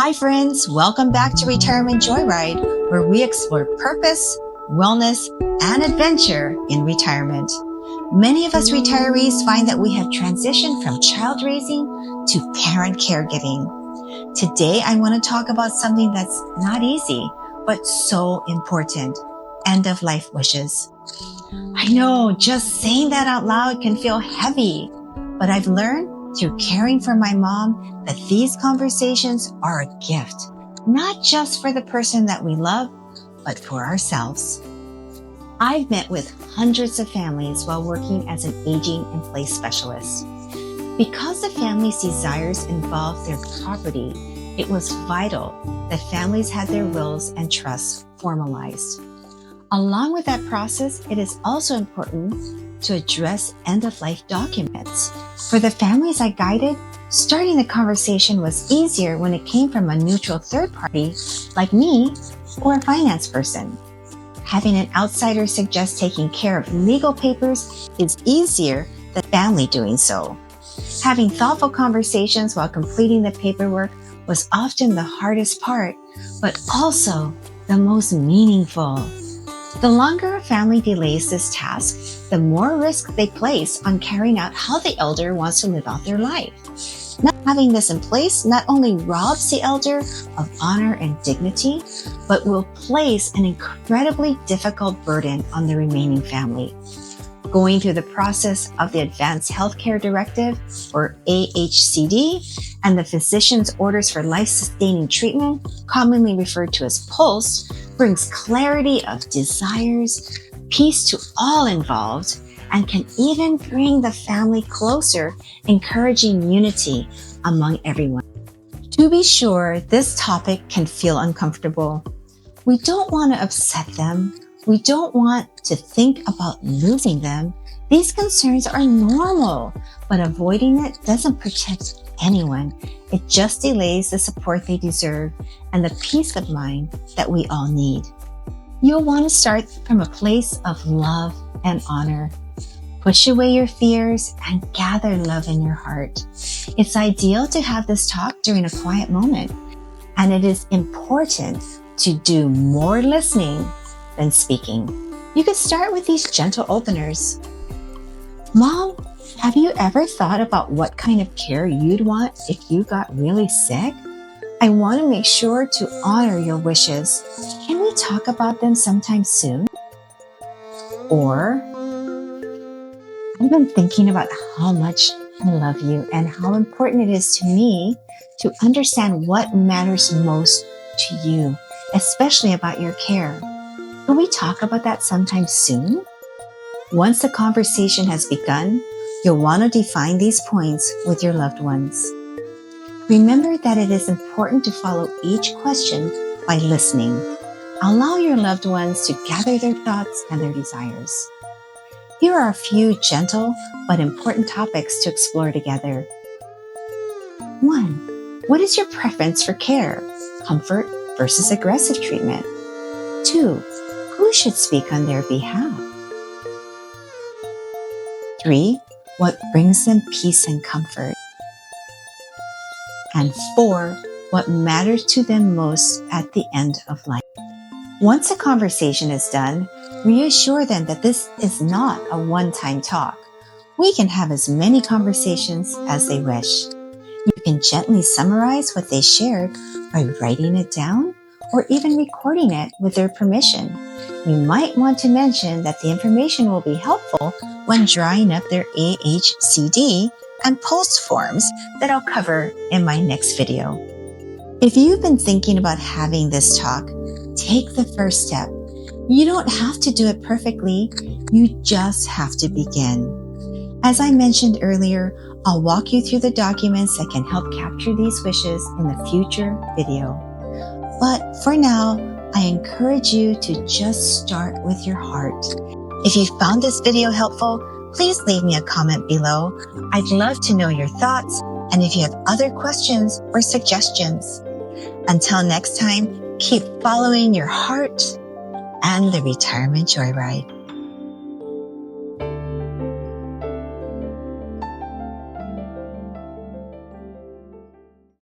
Hi friends, welcome back to Retirement Joyride, where we explore purpose, wellness, and adventure in retirement. Many of us retirees find that we have transitioned from child raising to parent caregiving. Today, I want to talk about something that's not easy, but so important: end-of-life wishes. I know, just saying that out loud can feel heavy, but I've learned through caring for my mom that these conversations are a gift, not just for the person that we love, but for ourselves. I've met with hundreds of families while working as an aging in place specialist. Because the family's desires involved their property, it was vital that families had their wills and trusts formalized. Along with that process, it is also important to address end-of-life documents. For the families I guided, starting the conversation was easier when it came from a neutral third party like me or a finance person. Having an outsider suggest taking care of legal papers is easier than family doing so. Having thoughtful conversations while completing the paperwork was often the hardest part, but also the most meaningful. The longer a family delays this task, the more risk they place on carrying out how the elder wants to live out their life. Not having this in place not only robs the elder of honor and dignity, but will place an incredibly difficult burden on the remaining family. Going through the process of the Advanced Healthcare Directive, or AHCD, and the physician's orders for life-sustaining treatment, commonly referred to as PULSE, brings clarity of desires, peace to all involved, and can even bring the family closer, encouraging unity among everyone. To be sure, this topic can feel uncomfortable. We don't want to upset them. We don't want to think about losing them. These concerns are normal, but avoiding it doesn't protect anyone. It just delays the support they deserve and the peace of mind that we all need. You'll want to start from a place of love and honor. Push away your fears and gather love in your heart. It's ideal to have this talk during a quiet moment, and it is important to do more listening than speaking. You could start with these gentle openers. Mom, have you ever thought about what kind of care you'd want if you got really sick? I want to make sure to honor your wishes. Can we talk about them sometime soon? Or, I've been thinking about how much I love you and how important it is to me to understand what matters most to you, especially about your care. Can we talk about that sometime soon? Once the conversation has begun, you'll want to define these points with your loved ones. Remember that it is important to follow each question by listening. Allow your loved ones to gather their thoughts and their desires. Here are a few gentle but important topics to explore together. 1. What is your preference for care? Comfort versus aggressive treatment? 2. Who should speak on their behalf? 3. What brings them peace and comfort? And 4. What matters to them most at the end of life? Once a conversation is done, reassure them that this is not a one-time talk. We can have as many conversations as they wish. You can gently summarize what they shared by writing it down or even recording it with their permission. You might want to mention that the information will be helpful when drawing up their AHCD and PULSE forms that I'll cover in my next video. If you've been thinking about having this talk, take the first step. You don't have to do it perfectly, you just have to begin. As I mentioned earlier, I'll walk you through the documents that can help capture these wishes in the future video. But for now, I encourage you to just start with your heart. If you found this video helpful, please leave me a comment below. I'd love to know your thoughts and if you have other questions or suggestions. Until next time, keep following your heart and the Retirement Joyride.